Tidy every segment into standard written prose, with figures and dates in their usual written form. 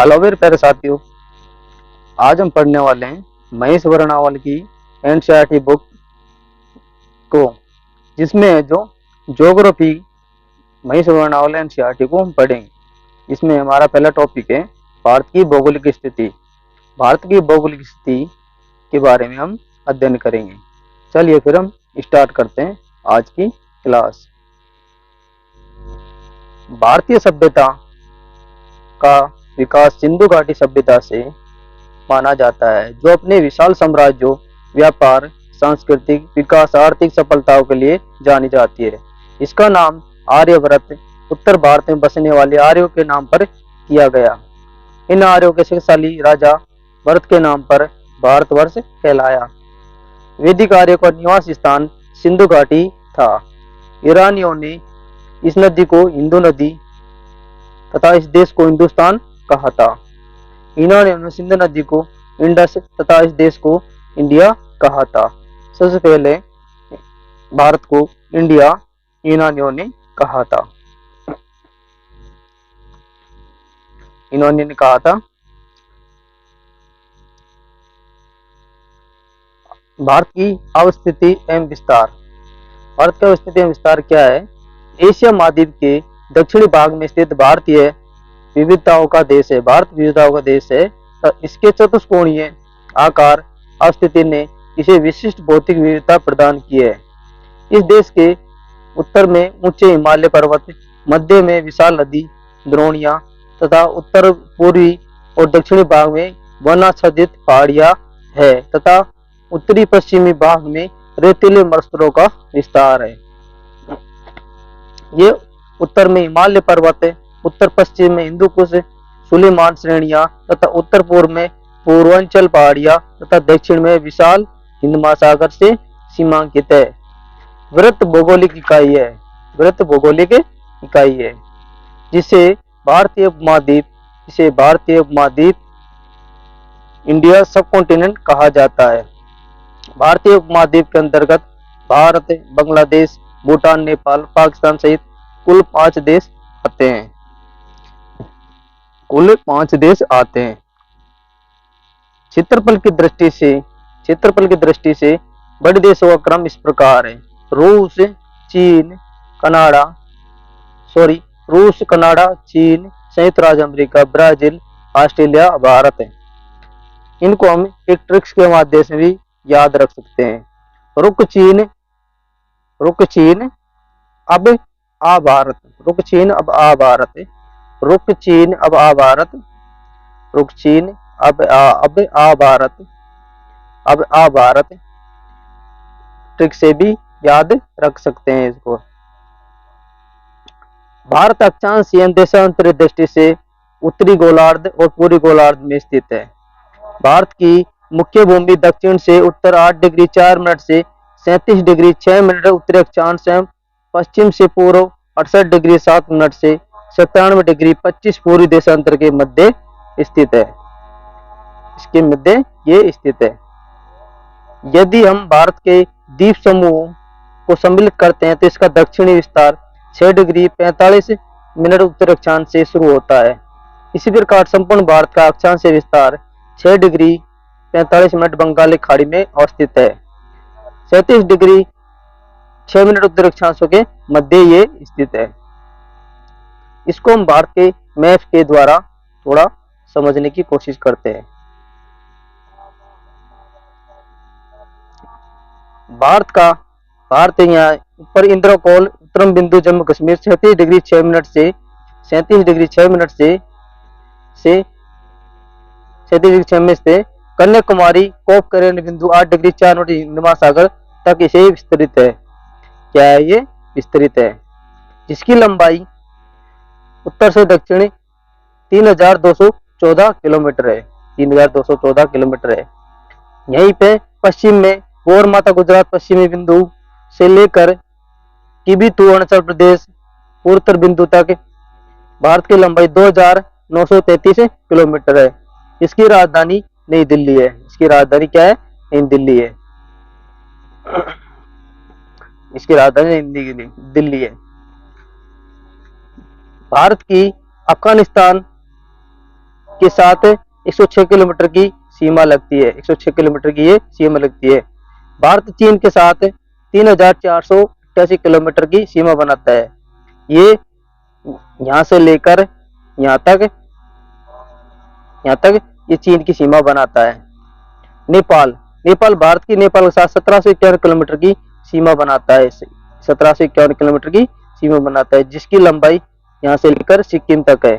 Hello मेरे प्यारे साथियों, आज हम पढ़ने वाले हैं महेश वर्णावल की एनसीईआरटी बुक को, जिसमें जो ज्योग्राफी महेश वर्णावल एनसीईआरटी को हम पढ़ेंगे। इसमें हमारा पहला टॉपिक है भारत की भौगोलिक स्थिति। भारत की भौगोलिक स्थिति के बारे में हम अध्ययन करेंगे। चलिए फिर हम स्टार्ट करते हैं आज की क्लास। भारतीय सभ्यता का विकास सिंधु घाटी सभ्यता से माना जाता है, जो अपने विशाल साम्राज्यों, व्यापार, सांस्कृतिक विकास, आर्थिक सफलताओं के लिए जानी जाती है। इसका नाम आर्यभट्ट उत्तर भारत में बसने वाले आर्यों के नाम पर किया गया। इन आर्यों के शक्तिशाली राजा भरत के नाम पर भारतवर्ष कहलाया। वैदिक आर्यों का निवास स्थान सिंधु घाटी था। ईरानियों ने इस नदी को हिंदू नदी तथा इस देश को हिंदुस्तान कहा था। इन्होंने सिंधु नदी को इंडस तथा इस देश को इंडिया कहा था। सबसे पहले भारत को इंडिया यूनानियों ने कहा था। इन्होंने कहा था। भारत की अवस्थिति एवं विस्तार। भारत का अवस्थिति एवं विस्तार क्या है? एशिया महाद्वीप के दक्षिणी भाग में स्थित भारतीय विविधताओं का देश है। भारत विविधताओं का देश है। तो इसके चतुष्कोणीय आकार अवस्थिति ने इसे विशिष्ट भौतिक विविधता प्रदान की है। इस देश के उत्तर में ऊंचे हिमालय पर्वत, मध्य में विशाल नदी द्रोणियां तथा उत्तर पूर्वी और दक्षिणी भाग में वनाच्छादित पहाड़ियां है तथा उत्तरी पश्चिमी भाग में रेतीले मरुस्थलों का विस्तार है। ये उत्तर में हिमालय पर्वत है, उत्तर पश्चिम में हिंदू कुश सुलेमान श्रेणियां तथा उत्तर पूर्व में पूर्वांचल पहाड़ियां तथा दक्षिण में विशाल हिंद महासागर से सीमांकित है। वृत्त भौगोलिक इकाई है। वृत्त भौगोलिक इकाई है जिसे भारतीय उपमहाद्वीप इंडिया सब कॉन्टिनेंट कहा जाता है। भारतीय उपमहाद्वीप के अंतर्गत भारत, बांग्लादेश, भूटान, नेपाल, पाकिस्तान सहित कुल 5 देश आते हैं। क्षेत्रफल की दृष्टि से बड़े देशों का क्रम इस प्रकार है: रूस, कनाडा, चीन, संयुक्त राज्य अमेरिका, ब्राजील, ऑस्ट्रेलिया, भारत है। इनको हम एक ट्रिक्स के माध्यम से भी याद रख सकते हैं। रुक चीन अब आ भारत। रुक चीन अब आ भारत। रुक चीन अब आ भारत। रुक चीन अब आ भारत। अब आ भारत ट्रिक से भी याद रख सकते हैं इसको। भारत अक्षांश एवं देशांतरी दृष्टि से उत्तरी गोलार्ध और पूर्वी गोलार्ध में स्थित है। भारत की मुख्य भूमि दक्षिण से उत्तर 8 डिग्री 4 मिनट से 37 डिग्री 6 मिनट उत्तरी अक्षांश एवं पश्चिम से पूर्व 68 डिग्री 7 मिनट से 97 डिग्री 25 पूर्वी देशांतर के मध्य स्थित है। इसके मध्य ये स्थित है। यदि हम भारत के द्वीप समूह को सम्मिलित करते हैं तो इसका दक्षिणी विस्तार 6 डिग्री 45 मिनट उत्तर अक्षांश से शुरू होता है। इसी प्रकार संपूर्ण भारत का अक्षांश विस्तार 6 डिग्री 45 मिनट बंगाल की खाड़ी में अवस्थित है। 37 डिग्री 6 मिनट उत्तर अक्षांशों के मध्य ये स्थित है। इसको हम भारत के मैप के द्वारा थोड़ा समझने की कोशिश करते हैं। भारत यहाँ ऊपर इंद्रकोल उत्तरम बिंदु जम्मू कश्मीर 37 डिग्री 6 मिनट से 37 डिग्री 6 मिनट से 37 डिग्री 6 मिनट से कन्याकुमारी कोप करेन बिंदु 8 डिग्री 4 मिनट हिंद महासागर तक इसे विस्तृत है। क्या है? ये विस्तृत है, जिसकी लंबाई उत्तर से दक्षिण 3214 किलोमीटर है। 3214 किलोमीटर है। यहीं पे पश्चिम में गौर माता गुजरात पश्चिमी बिंदु से लेकर किबिथु अरुणाचल प्रदेश उत्तर बिंदु तक भारत की लंबाई 2933 किलोमीटर है। इसकी राजधानी नई दिल्ली है। इसकी राजधानी क्या है? नई दिल्ली है। इसकी राजधानी दिल्ली है। भारत की अफगानिस्तान के साथ 106 किलोमीटर की सीमा लगती है। 106 किलोमीटर की ये सीमा लगती है। भारत चीन के साथ 3488 किलोमीटर की सीमा बनाता है। ये यहाँ से लेकर यहाँ तक ये चीन की सीमा बनाता है। नेपाल नेपाल भारत की नेपाल के साथ 1751 किलोमीटर की सीमा बनाता है। 1751 किलोमीटर की सीमा बनाता है, जिसकी लंबाई यहाँ से लेकर सिक्किम तक है।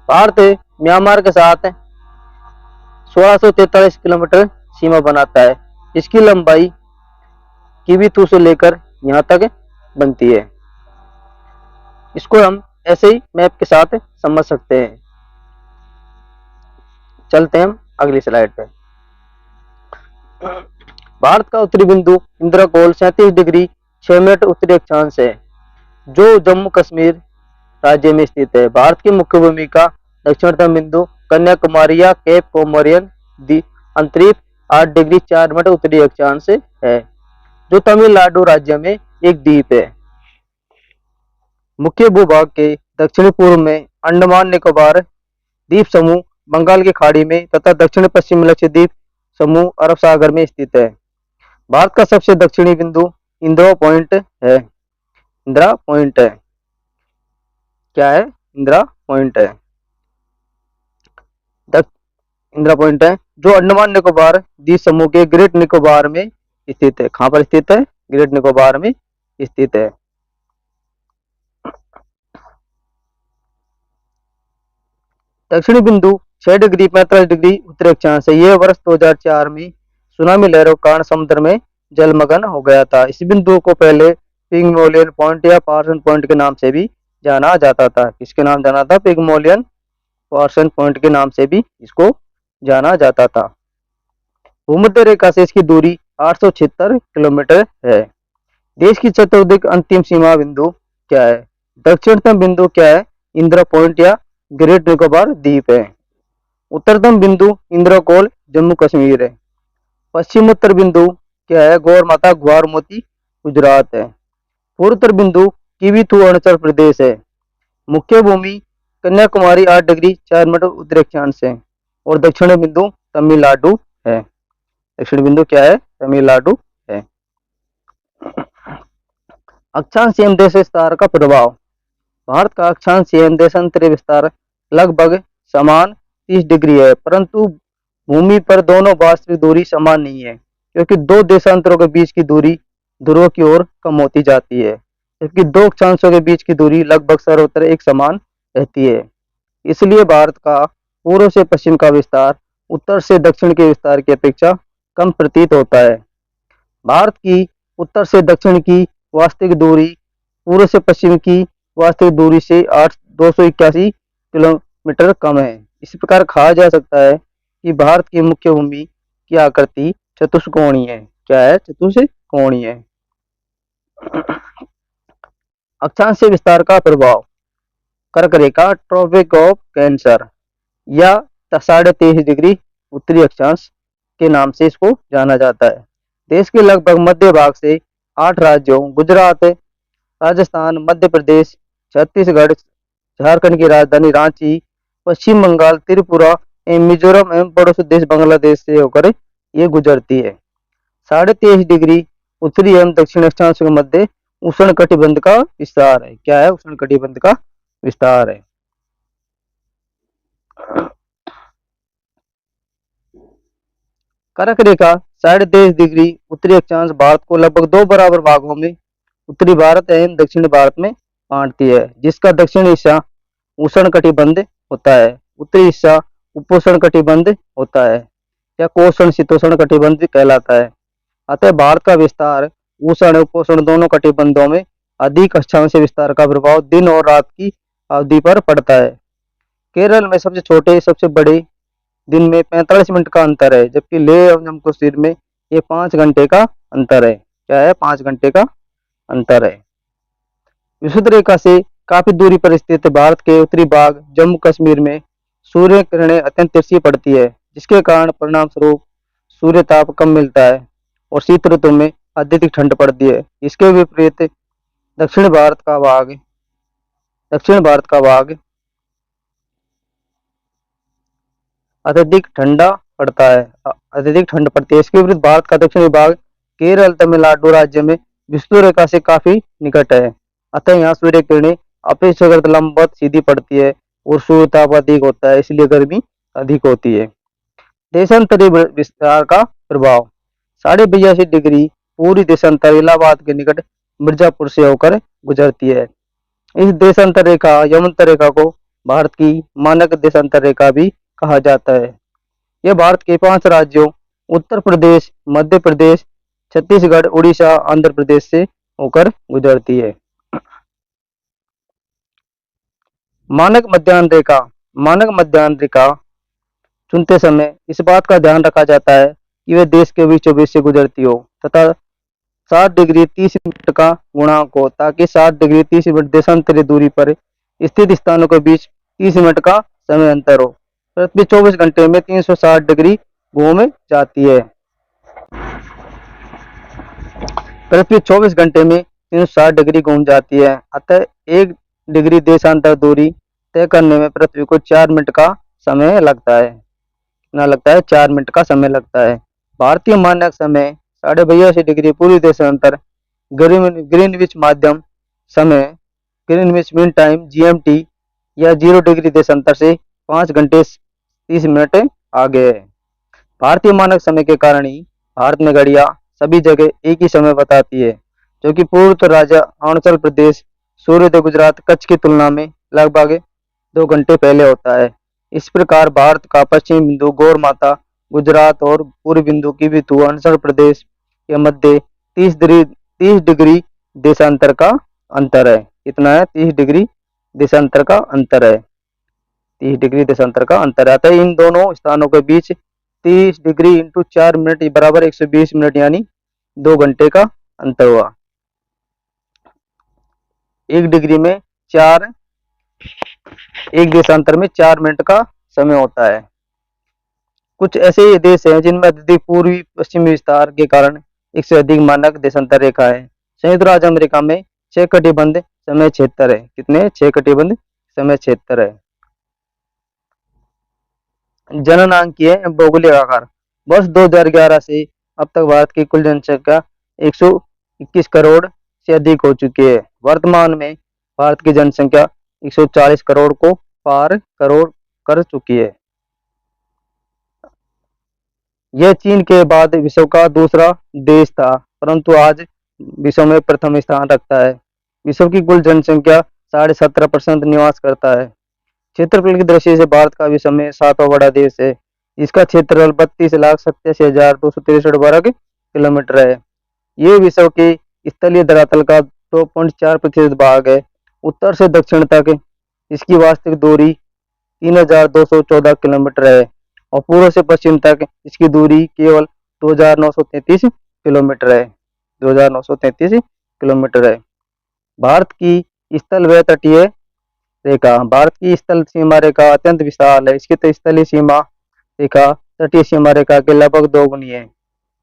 भारत म्यांमार के साथ 1643 किलोमीटर सीमा बनाता है, इसकी लंबाई किवीथू से लेकर यहाँ तक बनती है। इसको हम ऐसे ही मैप के साथ समझ सकते हैं। चलते हैं हम अगली स्लाइड पे। भारत का उत्तरी बिंदु इंद्रकोल 37 डिग्री 6 मिनट उत्तरी अक्षांश है, जो जम्मू कश्मीर राज्य में स्थित है। भारत की मुख्य भूमि का दक्षिणतम बिंदु कन्याकुमारी या केप कोमोरियन अंतरिक्ष 8 डिग्री 4 मिनट उत्तरी अक्षांश है, जो तमिलनाडु राज्य में एक द्वीप है। मुख्य भूभाग के दक्षिण पूर्व में अंडमान निकोबार द्वीप समूह बंगाल की खाड़ी में तथा दक्षिण पश्चिम लक्षद्वीप समूह अरब सागर में स्थित है। भारत का सबसे दक्षिणी बिंदु इंदिरा पॉइंट है। इंदिरा पॉइंट है, क्या है? इंदिरा पॉइंट है। इंदिरा पॉइंट है जो अंडमान निकोबार द्वीप समूह के ग्रेट निकोबार में स्थित है। कहां पर स्थित है? ग्रेट निकोबार में स्थित है। दक्षिणी बिंदु 6 डिग्री 45 डिग्री उत्तरी अक्षांश है। यह वर्ष 2004 में सुनामी लहरों के कारण समुद्र में जलमग्न हो गया था। इस बिंदु को पहले पिग्मोलियन पॉइंट या पार्सन पॉइंट के नाम से भी जाना जाता था। किसके नाम जाना था? पिग्मोलियन पार्सन पॉइंट के नाम से भी इसको जाना जाता था। भूमध्य रेखा से इसकी दूरी 876 किलोमीटर है। देश की चतुर्दिक अंतिम सीमा बिंदु क्या है? दक्षिणतम बिंदु क्या है? इंदिरा पॉइंट या ग्रेट निकोबार द्वीप है। उत्तरतम बिंदु इंद्रकोल जम्मू कश्मीर है। पश्चिमोत्तर बिंदु क्या है? गौर माता ग्वार मोती गुजरात है। पूर्वोत्तर बिंदु किवीथू अरुणाचल प्रदेश है। मुख्य भूमि कन्याकुमारी 8 डिग्री 4 मिनट उत्तरी अक्षांश है। और दक्षिण बिंदु तमिलनाडु है। दक्षिण बिंदु क्या है? तमिलनाडु है। अक्षांश एवं देश विस्तार का प्रभाव। भारत का अक्षांश एवं देशांतरीय विस्तार लगभग समान 30 डिग्री है, परंतु भूमि पर दोनों वास्तविक दूरी समान नहीं है, क्योंकि दो देशांतरों के बीच की दूरी ध्रुवों की ओर कम होती जाती है, जबकि दो अक्षांशों के बीच की दूरी लगभग सर्वत्र एक समान रहती है। इसलिए भारत का पूर्व से पश्चिम का विस्तार उत्तर से दक्षिण के विस्तार की अपेक्षा कम प्रतीत होता है। भारत की उत्तर से दक्षिण की वास्तविक दूरी पूर्व से पश्चिम की वास्तविक दूरी से 281 किलोमीटर कम है। इस प्रकार कहा जा सकता है कि भारत की मुख्य भूमि की आकृति चतुष्कोणीय है। क्या है? चतुष्कोणीय है। अक्षांश से विस्तार का प्रभाव। कर्क रेखा ट्रॉपिक ऑफ कैंसर या 23.5 डिग्री उत्तरी अक्षांश के नाम से इसको जाना जाता है। देश के लगभग मध्य भाग से 8 राज्यों गुजरात, राजस्थान, मध्य प्रदेश, छत्तीसगढ़, झारखंड की राजधानी रांची, पश्चिम बंगाल, त्रिपुरा एवं मिजोरम एवं पड़ोसी देश बांग्लादेश से होकर ये गुजरती है। 23.5 डिग्री उत्तरी एवं दक्षिण अक्षांश के मध्य उष्ण कटिबंध का विस्तार है। क्या है? उष्ण कटिबंध का विस्तार है। कर्क रेखा 23.5 डिग्री उत्तरी अक्षांश भारत को लगभग 2 बराबर भागों में उत्तरी भारत एवं दक्षिण भारत में बांटती है, जिसका दक्षिणी हिस्सा उष्ण कटिबंध होता है, उत्तरी हिस्सा उपोष्ण कटिबंध होता है या कोष्ण शीतोष्ण कटिबंध कहलाता है। अतः भारत का विस्तार उष्ण उपोष्ण दोनों कटिबंधों में अधिक अक्षांश विस्तार का प्रभाव दिन और रात की अवधि पर पड़ता है। केरल में सबसे छोटे सबसे बड़े दिन में 45 मिनट का अंतर है, जबकि लेह और जम्मू कश्मीर में ये 5 घंटे का अंतर है। क्या है? 5 घंटे का अंतर है। विषुवत रेखा से काफी दूरी पर स्थित भारत के उत्तरी भाग जम्मू कश्मीर में सूर्य किरणें अत्यंत तिरछी पड़ती है, जिसके कारण परिणाम स्वरूप सूर्य ताप कम मिलता है और शीत ऋतु में अत्यधिक ठंड पड़ती है। इसके विपरीत दक्षिण भारत का भाग अत्यधिक ठंडा पड़ता है। अत्यधिक ठंड पड़ती है। इसके विपरीत भारत का दक्षिणी भाग केरल, तमिलनाडु राज्य में विषुवत रेखा से काफी निकट है। अतः यहाँ सूर्य किरणें अपेक्षाकृत लंबवत सीधी पड़ती है और सूर्य ताप अधिक होता है, इसलिए गर्मी अधिक होती है। देशांतरी विस्तार का प्रभाव। 82.5 डिग्री पूरी देशांतर इलाहाबाद के निकट मिर्जापुर से होकर गुजरती है। इस देशांतर रेखा यमंतर रेखा को भारत की मानक देशांतर रेखा भी कहा जाता है। यह भारत के 5 राज्यों उत्तर प्रदेश, मध्य प्रदेश, छत्तीसगढ़, उड़ीसा, आंध्र प्रदेश से होकर गुजरती है। मानक मध्याह्न रेखा। मानक मध्याह्न रेखा चुनते समय इस बात का ध्यान रखा जाता है कि वे देश के बीचों बीच से गुजरती हो तथा 60 डिग्री 30 मिनट का गुणांक हो, ताकि 60 डिग्री 30 मिनट देशांतरी दूरी पर स्थित स्थानों के बीच 30 मिनट का समय अंतर हो। पृथ्वी 24 घंटे में 360 डिग्री घूम जाती है। पृथ्वी 24 घंटे में 360 डिग्री घूम जाती है। अतः 1 डिग्री देशांतर दूरी तय करने में पृथ्वी को 4 मिनट का समय लगता है। कितना लगता है? 4 मिनट का समय लगता है। भारतीय मानक समय 82.5 डिग्री पूर्वी देशांतर ग्रीनविच माध्यम समय ग्रीनविच मीन टाइम GMT या 0 डिग्री देशांतर से 5 घंटे 30 मिनट आगे है। भारतीय मानक समय के कारण ही भारत में घड़ियां सभी जगह एक ही समय बताती है, जो कि पूर्व राज्य अरुणाचल प्रदेश, सूर्योदय गुजरात, कच्छ की तुलना में लगभग 2 घंटे पहले होता है। इस प्रकार भारत का पश्चिम बिंदु गौर माता गुजरात और पूर्व बिंदु की बिंदु अरुणाचल प्रदेश के मध्य 30 डिग्री देशांतर का अंतर है। कितना है? 30 डिग्री देशांतर का अंतर है। 30 डिग्री देशांतर का अंतर आता है। इन दोनों स्थानों के बीच 30 डिग्री इंटू 4 मिनट बराबर 120 मिनट, यानी 2 घंटे का अंतर हुआ। 1 डिग्री में 4, एक देशांतर में 4 मिनट का समय होता है। कुछ ऐसे देश हैं जिनमें अत्यधिक पूर्वी पश्चिमी विस्तार के कारण एक से अधिक मानक देशांतर रेखा है। संयुक्त राज्य अमेरिका में 6 कटिबंध समय क्षेत्र है। कितने? 6 कटिबंध समय क्षेत्र है। जननांकीय भौगोलिक आकार। वर्ष 2011 से अब तक भारत की कुल जनसंख्या 121 करोड़ से अधिक हो चुकी है। वर्तमान में भारत की जनसंख्या 140 करोड़ को पार करोड़ कर चुकी है। यह चीन के बाद विश्व का दूसरा देश था, परंतु आज विश्व में प्रथम स्थान रखता है। विश्व की कुल जनसंख्या 17.5% निवास करता है। क्षेत्रफल की दृष्टि से भारत का विश्व में 7वां बड़ा देश है। इसका क्षेत्रफल 32,87,263 वर्ग किलोमीटर है। ये विश्व के स्थलीय धरातल का 2.4% भाग है। उत्तर से दक्षिण तक इसकी वास्तविक दूरी 3,214 किलोमीटर है और पूर्व से पश्चिम तक इसकी दूरी केवल 2,933 किलोमीटर है। 2,933 किलोमीटर है। भारत की स्थल व तटीय रेखा। भारत की स्थल सीमा रेखा अत्यंत विशाल है। इसकी स्थलीय सीमा रेखा तटीय सीमा रेखा के लगभग दोगुनी है।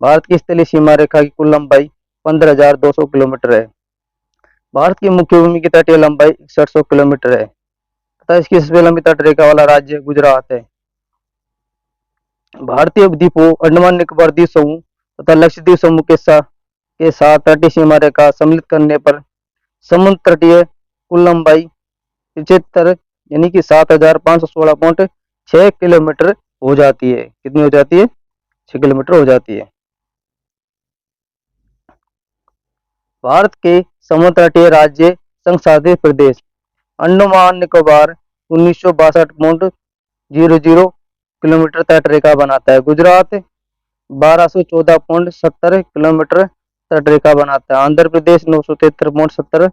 भारत की स्थलीय सीमा रेखा की कुल लंबाई 15,200 किलोमीटर है। भारत की मुख्य भूमि की तटीय लंबाई 6100 किलोमीटर है तथा इसकी सबसे लंबी तट रेखा वाला राज्य गुजरात है। भारतीय द्वीपों अंडमान निकोबार द्वीप समूह तथा लक्षद्वीप समूह के साथ तटीय सीमा रेखा सम्मिलित करने पर समुद्र तटीय कुल लंबाई 75 यानी कि 7,516.6 किलोमीटर हो जाती है। कितनी हो जाती है? 6 किलोमीटर हो जाती है। भारत के समुद्र तटीय राज्य संघ प्रदेश। अंडमान निकोबार 1962.00 किलोमीटर तट रेखा बनाता है। गुजरात 1214.70 किलोमीटर तट रेखा बनाता है। आंध्र प्रदेश 973.70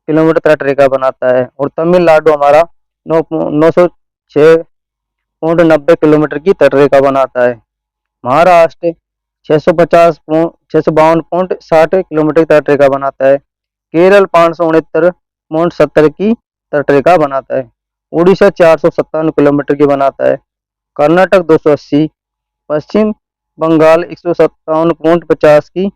किलोमीटर तट रेखा बनाता है और तमिलनाडु हमारा 906.90 किलोमीटर की तट रेखा बनाता है। महाराष्ट्र 652.60 किलोमीटर की तट रेखा बनाता है। केरल 569.70 की तट रेखा बनाता है। उड़ीसा 457 किलोमीटर की बनाता है। कर्नाटक 280, पश्चिम बंगाल 157.50 की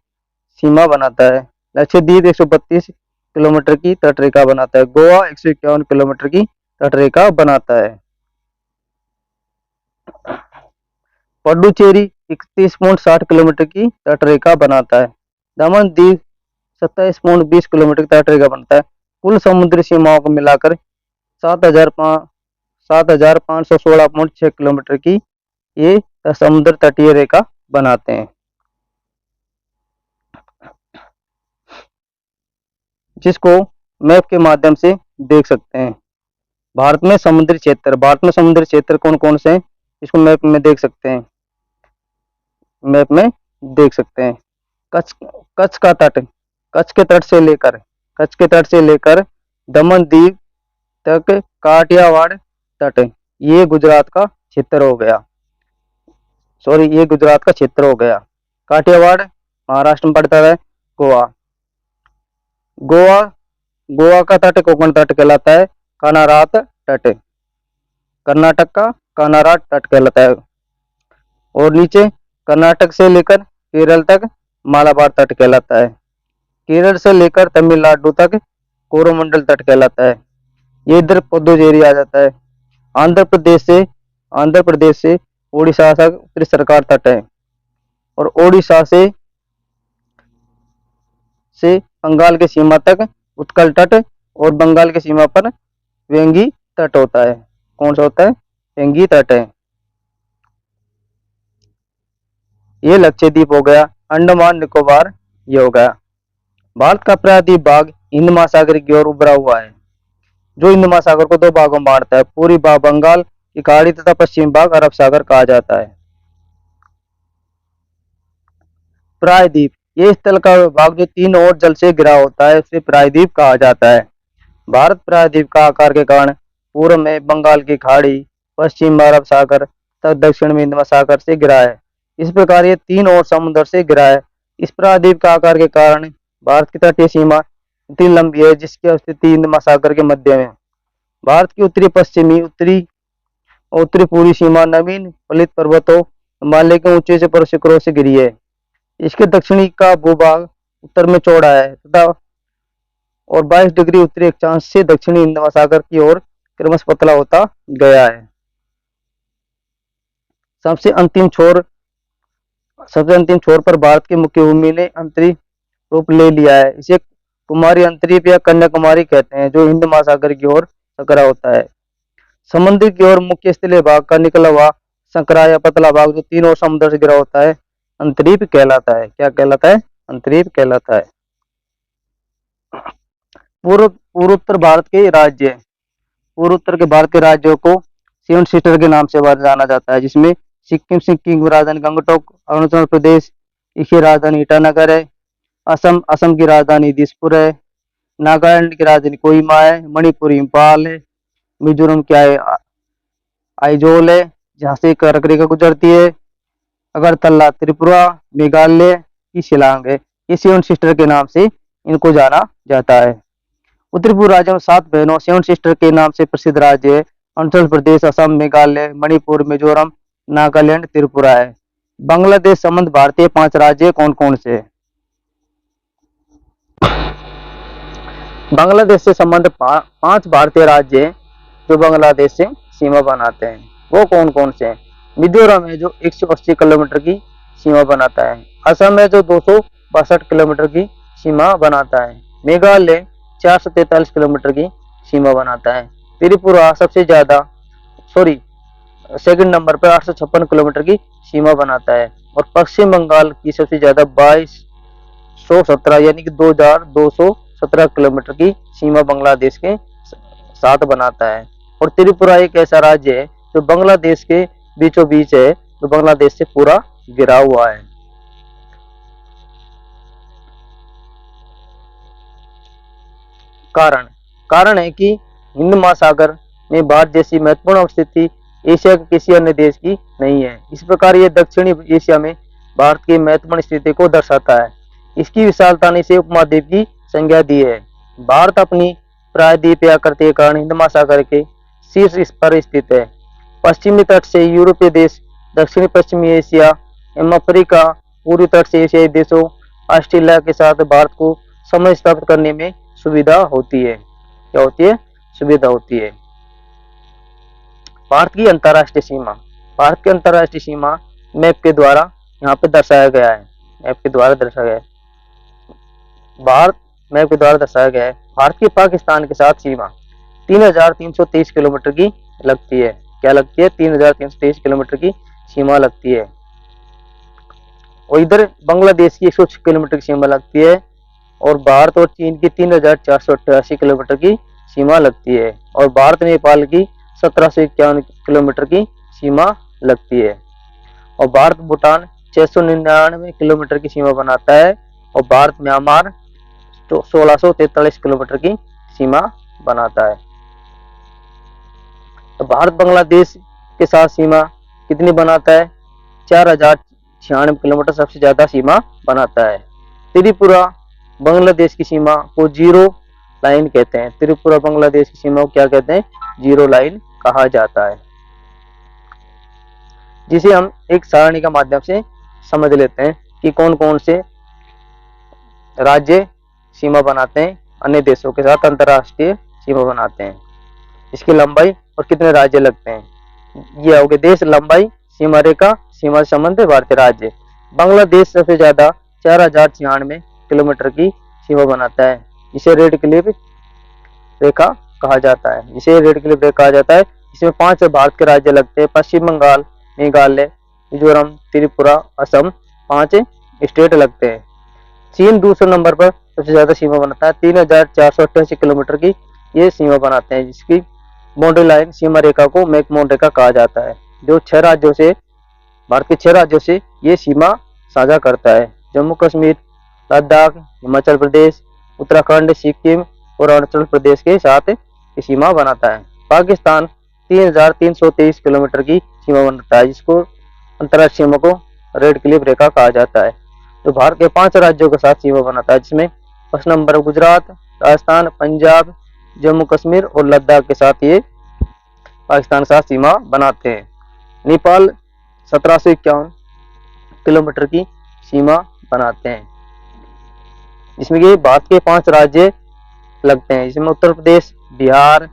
सीमा बनाता है। लक्षद्वीप 132 किलोमीटर की तट रेखा बनाता है। गोवा 151 किलोमीटर की तट रेखा बनाता है। पुडुचेरी 31.60 किलोमीटर की तटरेखा बनाता है। दमन दीव 27.20 किलोमीटर की तटरेखा बनाता है। कुल समुद्री सीमाओं को मिलाकर 7,516.6 किलोमीटर की ये समुद्र तटीय रेखा बनाते हैं, जिसको मैप के माध्यम से देख सकते हैं। भारत में समुद्री क्षेत्र कौन कौन से हैं, इसको मैप में देख सकते हैं। कच्छ कच्छ का तट, कच्छ के तट से लेकर दमन दीव तक काठियावाड़ तट, ये गुजरात का क्षेत्र हो गया। काठियावाड़ महाराष्ट्र में पड़ता है। गोवा का तट कोंकण तट कहलाता है। कानारात तट कर्नाटक का कानाराट तट कहलाता है। और नीचे कर्नाटक से लेकर केरल तक मालाबार तट कहलाता है। केरल से लेकर तमिलनाडु तक कोरोमंडल तट कहलाता है। ये इधर पुडुचेरी आ जाता है। आंध्र प्रदेश से ओडिशा तक उत्तरी सरकार तट है। और ओडिशा से बंगाल की सीमा तक उत्कल तट, और बंगाल की सीमा पर वेंगी तट होता है। कौन सा होता है? वेंगी तट है। ये लक्षद्वीप हो गया। अंडमान निकोबार ये हो गया। भारत का प्रायद्वीप भाग हिंद महासागर की ओर उभरा हुआ है, जो हिंद महासागर को दो भागों में बांटता है। पूर्वी भाग बंगाल की खाड़ी तथा पश्चिम भाग अरब सागर कहा जाता है। प्रायद्वीप, ये स्थल का भाग जो तीन और जल से घिरा होता है, उसे प्रायद्वीप कहा जाता है। भारत प्रायद्वीप का आकार के कारण पूर्व में बंगाल की खाड़ी, पश्चिम में अरब सागर तथा दक्षिण में हिंद महासागर से घिरा है। इस प्रकार ये तीन और समुद्र से घिरा है। इस प्रायद्वीप का आकार के कारण भारत की तटीय सीमा इतनी लंबी है, जिसकी स्थिति हिंद महासागर के मध्य में। भारत की उत्तरी पश्चिमी उत्तरी पूर्वी सीमा नवीन फलित पर्वतों, हिमालय के ऊंचे से पर्वत शिखरों से घिरी है। इसके दक्षिणी का भूभाग उत्तर में चौड़ा है तथा और 22 डिग्री उत्तरी अक्षांश से दक्षिणी हिंद महासागर की ओर क्रमश पतला होता गया है। सबसे अंतिम छोर पर भारत की मुख्य भूमि ने अंतरिक्ष रूप ले लिया है। इसे कुमारी अंतरीप या कन्याकुमारी कहते हैं, जो हिंद महासागर की ओर संकरा होता है। समुद्र की ओर मुख्य स्थलीय भाग का निकला हुआ संकरा या पतला भाग जो तीन और समुद्र से घिरा होता है, अंतरीप कहलाता है। क्या कहलाता है? अंतरीप कहलाता है। पूर्वोत्तर भारत के राज्यों को सेवन सिस्टर के नाम से जाना जाता है, जिसमें सिक्किम की राजधानी गंगटोक, अरुणाचल प्रदेश की राजधानी ईटानगर है, असम की राजधानी दिसपुर है, नागालैंड की राजधानी कोहिमा है, मणिपुर इम्फाल है, मिजोरम क्या है? आइजोल है, जहाँ से कर्करेखा गुजरती है, अगरतला त्रिपुरा, मेघालय की शिलांग है। ये सेवन सिस्टर के नाम से इनको जाना जाता है। उत्तरी पूर्व राज्यों में 7 बहनों सेवन सिस्टर के नाम से प्रसिद्ध राज्य है। अरुणाचल प्रदेश, असम, मेघालय, मणिपुर, मिजोरम, नागालैंड, त्रिपुरा है। बांग्लादेश संबंध भारतीय 5 राज्य कौन कौन से है? बांग्लादेश से संबंध 5 भारतीय राज्य हैं जो बांग्लादेश से सीमा बनाते हैं। वो कौन कौन से हैं? मिजोरम है जो 180 किलोमीटर की सीमा बनाता है। असम है जो 262 किलोमीटर की सीमा बनाता है। मेघालय 443 किलोमीटर की सीमा बनाता है। त्रिपुरा सेकंड नंबर पर 856 किलोमीटर की सीमा बनाता है। और पश्चिम बंगाल की सबसे ज्यादा 2217 यानी कि 2217 किलोमीटर की सीमा बांग्लादेश के साथ बनाता है। और त्रिपुरा एक ऐसा राज्य है जो बांग्लादेश के बीचों बीच है, जो बांग्लादेश से पूरा घिरा हुआ है। कारण है कि हिंद महासागर में भारत जैसी महत्वपूर्ण स्थिति एशिया के किसी अन्य देश की नहीं है। इस प्रकार यह दक्षिणी एशिया में भारत की महत्वपूर्ण स्थिति को दर्शाता है। इसकी विशालता ने इसे उपमहाद्वीप की संज्ञा दी है। भारत अपनी प्रायद्वीपीय आकृति के कारण हिंद महासागर के शीर्ष पर स्थित है। पश्चिमी तट से यूरोपीय देश, दक्षिणी पश्चिमी एशिया एवं अफ्रीका, पूर्वी तट से एशियाई देशों, ऑस्ट्रेलिया के साथ भारत को समन्वय स्थापित करने में सुविधा होती है। क्या होती है? सुविधा होती है। भारत की अंतर्राष्ट्रीय सीमा मैप के द्वारा यहाँ पे दर्शाया गया है। मैप के द्वारा दर्शाया गया है। भारत मैप के द्वारा दर्शाया गया है। भारत की पाकिस्तान के साथ सीमा 3323 किलोमीटर की लगती है। क्या लगती है? 3323 किलोमीटर की सीमा लगती है। और इधर बांग्लादेश की 106 किलोमीटर की सीमा लगती है और भारत और चीन की 3488 किलोमीटर की सीमा लगती है और भारत नेपाल की 1751 किलोमीटर की सीमा लगती है और भारत भूटान 699 किलोमीटर की सीमा बनाता है और भारत म्यांमार तो 1643 किलोमीटर की सीमा बनाता है। तो भारत बांग्लादेश के साथ सीमा कितनी बनाता है? 4096 किलोमीटर सबसे ज्यादा सीमा बनाता है। त्रिपुरा बांग्लादेश की सीमा को जीरो लाइन कहते हैं। त्रिपुरा बांग्लादेश की सीमा को क्या कहते हैं? जीरो लाइन कहा जाता है, जिसे हम एक सारणी के माध्यम से समझ लेते हैं कि कौन कौन से राज्य सीमा बनाते हैं, अन्य देशों के साथ अंतरराष्ट्रीय सीमा बनाते हैं, इसकी लंबाई और कितने राज्य लगते हैं। ये हो गए देश, लंबाई, सीमा रेखा, सीमा संबंध, भारतीय राज्य। बांग्लादेश सबसे ज्यादा 4096 किलोमीटर की सीमा बनाता है, इसे रेड क्लिफ रेखा कहा जाता है। इसे रेड क्लिफ रेखा कहा जाता है। इसमें 5 भारत के राज्य लगते हैं, पश्चिम बंगाल, मेघालय, मिजोरम, त्रिपुरा, असम, 5 स्टेट लगते हैं। चीन दूसरे नंबर पर सबसे ज्यादा सीमा बनाता है, 3488 किलोमीटर की ये सीमा बनाते हैं, जिसकी बाउंड्री लाइन, सीमा रेखा को मैकमोहन रेखा कहा जाता है, जो 6 राज्यों से, भारत के 6 राज्यों से ये सीमा साझा करता है। जम्मू कश्मीर, लद्दाख, हिमाचल प्रदेश, उत्तराखंड, सिक्किम और अरुणाचल प्रदेश के साथ ये सीमा बनाता है। पाकिस्तान 3323 किलोमीटर की सीमा बनाता है, जिसको अंतर्राष्ट्रीय सीमा को रेड क्लिफ रेखा कहा जाता है। तो भारत के 5 राज्यों के साथ सीमा बनाता है, जिसमें फर्स्ट नंबर गुजरात, राजस्थान, पंजाब, जम्मू कश्मीर और लद्दाख के साथ ये पाकिस्तान के साथ सीमा बनाते हैं। नेपाल 1751 किलोमीटर की सीमा बनाते हैं, जिसमें कि भारत के 5 राज्य लगते हैं, जिसमें उत्तर प्रदेश, बिहार,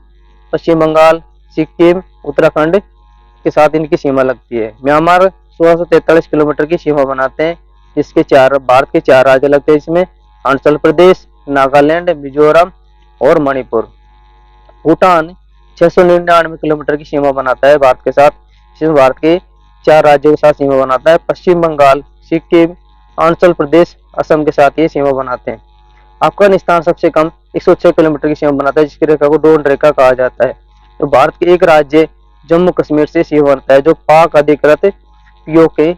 पश्चिम बंगाल, सिक्किम, उत्तराखंड के साथ इनकी सीमा लगती है। म्यांमार 1643 किलोमीटर की सीमा बनाते हैं, जिसके 4 भारत के 4 राज्य लगते हैं, इसमें अरुणाचल प्रदेश, नागालैंड, मिजोरम और मणिपुर। भूटान 699 किलोमीटर की सीमा बनाता है भारत के साथ, जिसमें भारत के 4 राज्यों के साथ सीमा बनाता है, पश्चिम बंगाल, सिक्किम, अरुणाचल प्रदेश, असम के साथ ये सीमा बनाते हैं। अफगानिस्तान सबसे कम 106 किलोमीटर की सीमा बनाता है, जिसकी रेखा को डोन रेखा कहा जाता है। तो भारत के एक राज्य जम्मू कश्मीर से सीमा बनता है, जो पाक अधिकृत पीओके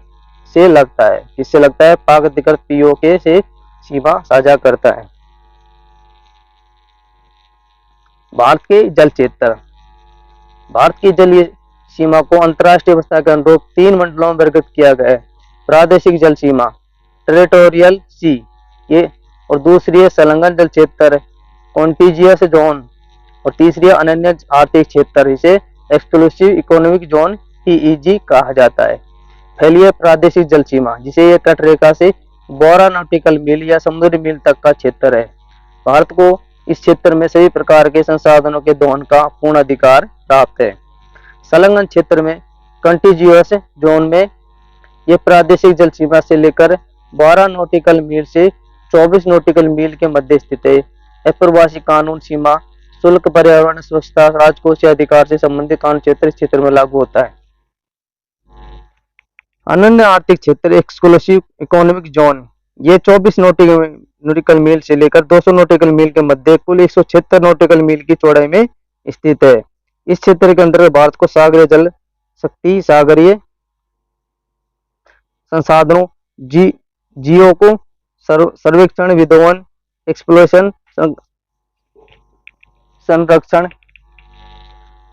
से लगता है। किससे लगता है? पाक अधिकृत पीओके से सीमा साझा करता है। भारत के जल क्षेत्र, भारत की जलीय सीमा को अंतर्राष्ट्रीय व्यवस्था के अनुरूप 3 मंडलों में वर्गीकृत किया गया है। प्रादेशिक जल सीमा, टेरिटोरियल सी, ये, और दूसरी है संलग्न जल क्षेत्र, कॉन्टिजियस जोन, और तीसरी है अनन्य आर्थिक क्षेत्र, इसे एक्सक्लूसिव इकोनॉमिक जोन ईईजी कहा जाता है। फैली है प्रादेशिक जल सीमा, जिसे ये तट रेखा से 12 नॉटिकल मील या समुद्री मील तक का क्षेत्र है। भारत को इस क्षेत्र में सभी प्रकार के संसाधनों के दोहन का पूर्ण अधिकार प्राप्त है। संलग्न क्षेत्र में कंटिजियस जोन में यह प्रादेशिक जल सीमा से लेकर 12 नॉटिकल मील से 24 नॉटिकल मील के मध्य स्थित है। अप्रवासी कानून सीमा, शुल्क, पर्यावरण, स्वच्छता, राजकोषीय अधिकार से संबंधित कानून क्षेत्र इस क्षेत्र में लागू होता है। अनन्य आर्थिक क्षेत्र, एक्सक्लूसिव इकोनॉमिक जोन, ये 24 नॉटिकल मील से लेकर 200 नॉटिकल मील के मध्य कुल 176 नॉटिकल मील की चौड़ाई में स्थित है। इस क्षेत्र के अंतर्गत भारत को सागरीय जल शक्ति, सागरीय संसाधनों, जियो को सर्वेक्षण, विद्रोहन, एक्सप्लोरेशन, संरक्षण,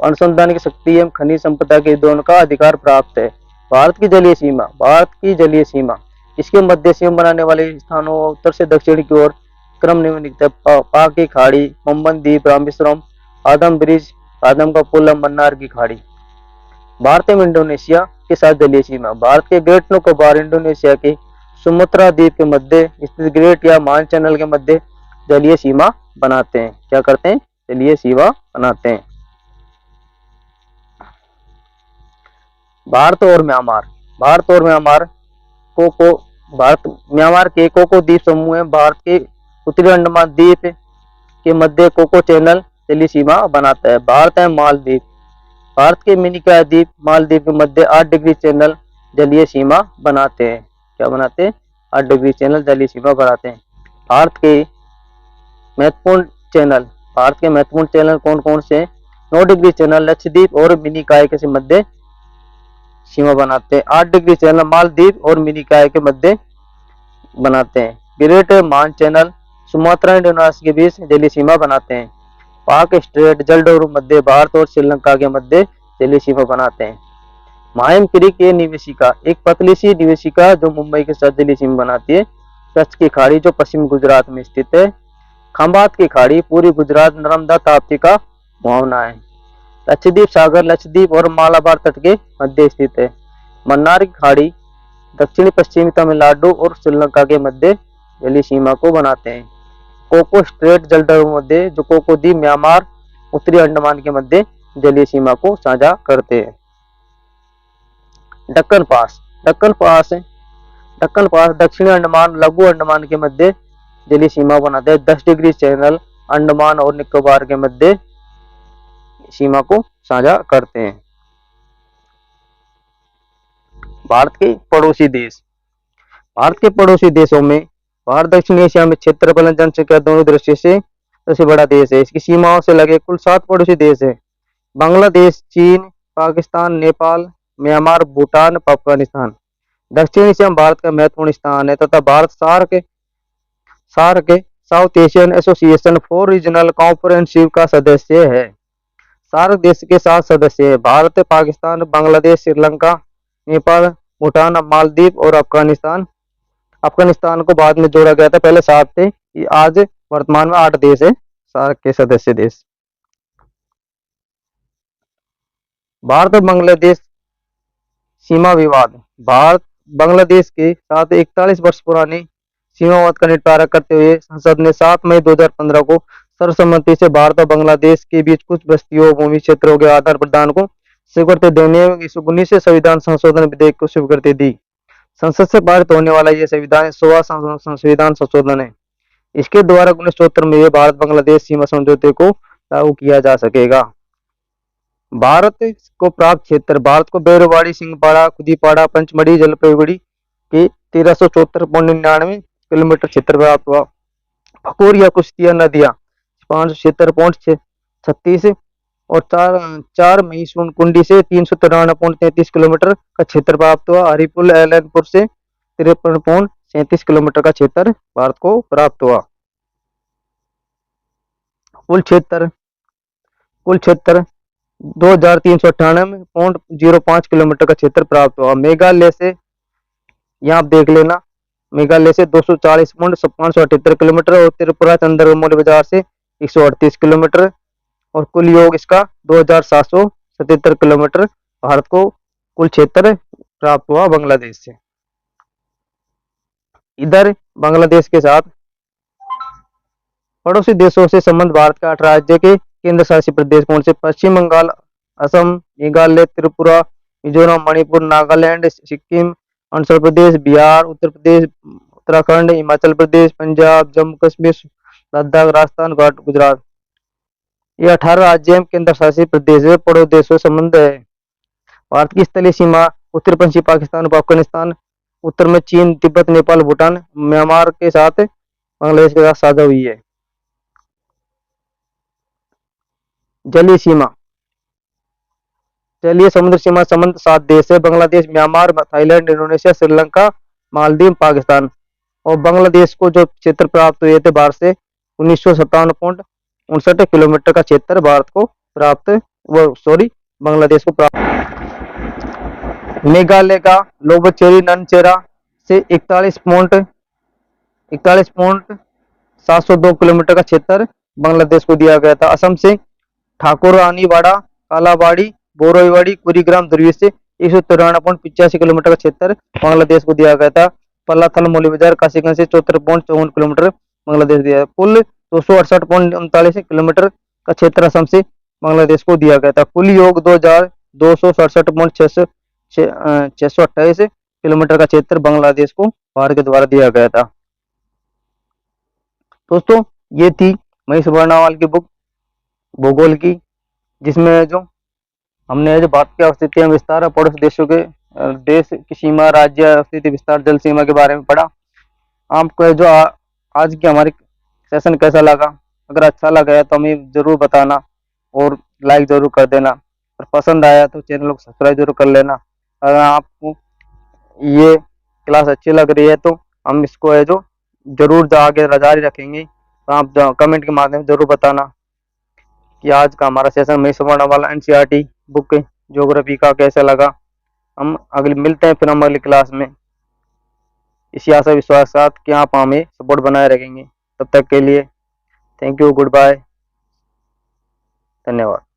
अनुसंधान की शक्ति एवं खनिज संपदा के दोनों का अधिकार प्राप्त है। भारत की जलीय सीमा, भारत की जलीय सीमा, इसके मध्य सीमा बनाने वाले स्थानों उत्तर से दक्षिण की ओर क्रम निम्नलिखित है। पाक की खाड़ी, पंबन द्वीप, रामेश्वरम, आदम ब्रिज, आदम का पुल, मन्नार की खाड़ी। भारत एवं इंडोनेशिया के साथ जलीय सीमा, भारत के ग्रेट निकोबार, इंडोनेशिया के सुमात्रा द्वीप के मध्य स्थित ग्रेट या मान चैनल के मध्य जलीय सीमा बनाते हैं। क्या करते हैं? जलीय सीमा बनाते हैं। भारत और म्यांमार, भारत और म्यांमार कोको भारत म्यांमार के कोको द्वीप समूह है। भारत के उत्तरी अंडमान द्वीप के मध्य कोको चैनल जलीय सीमा बनाता है। भारत है मालदीव। भारत के मिनिकॉय द्वीप मालदीव के मध्य 8 डिग्री चैनल जलीय सीमा बनाते हैं। क्या बनाते हैं? 8 डिग्री चैनल जलीय सीमा बनाते हैं। भारत के महत्वपूर्ण चैनल भारत के महत्वपूर्ण चैनल कौन कौन से हैं? 9 डिग्री चैनल लक्षद्वीप और मिनिकॉय के मध्य सीमा बनाते हैं। 8 डिग्री चैनल मालदीव और मिनिकॉय के मध्य बनाते हैं। ग्रेट मान चैनल सुमात्रा इंडोनेशिया के बीच जलीय सीमा बनाते हैं। पाक स्ट्रेट जलडोरू मध्य भारत और श्रीलंका के मध्य जलीय सीमा बनाते हैं। माहिम क्रीक के निवेशिका एक पतली सी निवेशिका जो मुंबई के साथ जलीय सीमा बनाती है। कच्छ की खाड़ी जो पश्चिमी गुजरात में स्थित है। खंबात की खाड़ी पूरी गुजरात नर्मदा ताप्ती का मुहावना है। लक्षद्वीप सागर लक्षद्वीप और मालाबार तट के मध्य स्थित है। मन्नार की खाड़ी दक्षिणी पश्चिमी तमिलनाडु और श्रीलंका के मध्य जलीय सीमा को बनाते हैं। कोको स्ट्रेट जलडोरू मध्य जो कोको द्वीप म्यांमार उत्तरी अंडमान के मध्य जलीय सीमा को साझा करते हैं। दक्कन पास दक्षिणी अंडमान लघु अंडमान के मध्य जलीय सीमा बनाते हैं। 10 डिग्री चैनल अंडमान और निकोबार के मध्य सीमा को साझा करते हैं। भारत के पड़ोसी देश भारत के पड़ोसी देशों में भारत दक्षिण एशिया में क्षेत्रफल जनसंख्या दोनों दृष्टि से सबसे बड़ा देश है। इसकी सीमाओं से लगे कुल 7 पड़ोसी देश है। बांग्लादेश, चीन, पाकिस्तान, नेपाल, म्यांमार, भूटान, अफगानिस्तान। दक्षिण एशिया में भारत का महत्वपूर्ण स्थान है तथा Bharat SAARC South Asian Association for Regional comprehensive का सदस्य है। सार्क देश के 7 सदस्य है। भारत, पाकिस्तान, बांग्लादेश, श्रीलंका, नेपाल, भूटान, मालदीव और अफगानिस्तान। अफगानिस्तान को बाद में जोड़ा गया था, पहले 7 थे, आज वर्तमान में 8 देश है सार्क के सदस्य देश। भारत और बांग्लादेश सीमा विवाद भारत बांग्लादेश के साथ 41 वर्ष पुरानी सीमा विवाद का निपटारा करते हुए संसद ने 7 मई 2015 को सर्वसम्मति से भारत और बांग्लादेश के बीच कुछ बस्तियों भूमि क्षेत्रों के आदान प्रदान को स्वीकृति देने एवं 19 संविधान संशोधन विधेयक को स्वीकृति दी। संसद से पारित होने वाला यह संविधान 16वां संविधान संशोधन है। इसके द्वारा 1974 में भारत बांग्लादेश सीमा समझौते को लागू किया जा सकेगा। भारत को प्राप्त क्षेत्र भारत को बैरोबाड़ी, सिंहपाड़ा, खुदीपाड़ा, पंचमढ़ी, जलपाईगुड़ी के 1374.99 किलोमीटर क्षेत्र प्राप्त हुआ। फकोरिया, कुश्तिया नदियां 576.36 और 4 महीसुन कुंडी से 393.33 किलोमीटर का क्षेत्र प्राप्त हुआ। हरिपुर एलनपुर से 53.37 किलोमीटर का क्षेत्र भारत को प्राप्त हुआ। कुल क्षेत्र 2398.05 किलोमीटर का क्षेत्र प्राप्त हुआ। मेघालय से यहाँ आप देख लेना, मेघालय से 240.578 किलोमीटर और त्रिपुरा चंद्रगढ़ मौर्य बाजार से 138 किलोमीटर और कुल योग इसका 2777 किलोमीटर भारत को कुल क्षेत्र प्राप्त हुआ बांग्लादेश से। इधर बांग्लादेश के साथ पड़ोसी देशों से संबंध भारत का 8 राज्य के केंद्र शासित प्रदेश कौन से? पश्चिम बंगाल, असम, मेघालय, त्रिपुरा, मिजोरम, मणिपुर, नागालैंड, सिक्किम, अरुणाचल प्रदेश, बिहार, उत्तर प्रदेश, उत्तराखंड, हिमाचल प्रदेश, पंजाब, जम्मू कश्मीर, लद्दाख, राजस्थान, गुजरात। ये 18 राज्य एवं केंद्र शासित प्रदेश है। पड़ोसी देशों से संबंध है। भारत की स्थलीय सीमा उत्तर पश्चिमी पाकिस्तान, अफगानिस्तान, उत्तर में चीन, तिब्बत, नेपाल, भूटान, म्यांमार के साथ बांग्लादेश के साथ साझा हुई है। जलीय सीमा जलीय समुद्र सीमा संबंध 7 देश है। Bangladesh, Myanmar, Thailand, Indonesia, Sri Lanka, Maldives, Pakistan. और बांग्लादेश को जो क्षेत्र प्राप्त हुए थे भारत से 1957.59 किलोमीटर का क्षेत्र भारत को प्राप्त बांग्लादेश को प्राप्त। मेघालय का लोबचेरी ननचेरा से 41.702 किलोमीटर का क्षेत्र बांग्लादेश को दिया गया था। असम से ठाकुर रानीवाड़ा, कालाबाड़ी, बोरोईवाड़ी, कुरीग्राम, ध्रुवी से 193.85 किलोमीटर का क्षेत्र बांग्लादेश को दिया गया था। पल्लाथल, मौली बाजार, काशीगंज से 74.54 किलोमीटर बांग्लादेश दिया। कुल 268.39 किलोमीटर का क्षेत्र असम से बांग्लादेश को दिया गया था। कुल योग 2267.6 628 किलोमीटर का क्षेत्र बांग्लादेश को भारत के द्वारा दिया गया था। दोस्तों ये थी महेश वर्णावाल की बुक भूगोल की, जिसमें जो हमने जो भारत की स्थितियां विस्तार और पड़ोसी देशों के देश की सीमा, राज्य स्थिति विस्तार, जल सीमा के बारे में पढ़ा। आपको जो आज की हमारी सेशन कैसा लगा? अगर अच्छा लगा है तो हमें जरूर बताना और लाइक जरूर कर देना, और पसंद आया तो चैनल को सब्सक्राइब जरूर कर लेना। अगर आपको ये क्लास अच्छी लग रही है तो हम इसको है जो जरूर आगे जारी रखेंगे। तो आप कमेंट के माध्यम से जरूर बताना कि आज का हमारा session Mahesh Varnawal NCERT book geography का कैसा लगा। हम अगले मिलते हैं फिर हम अगली क्लास में, इसी आशा विश्वास के साथ कि आप हमें सपोर्ट बनाए रखेंगे। तब तक के लिए थैंक यू, गुड बाय, धन्यवाद।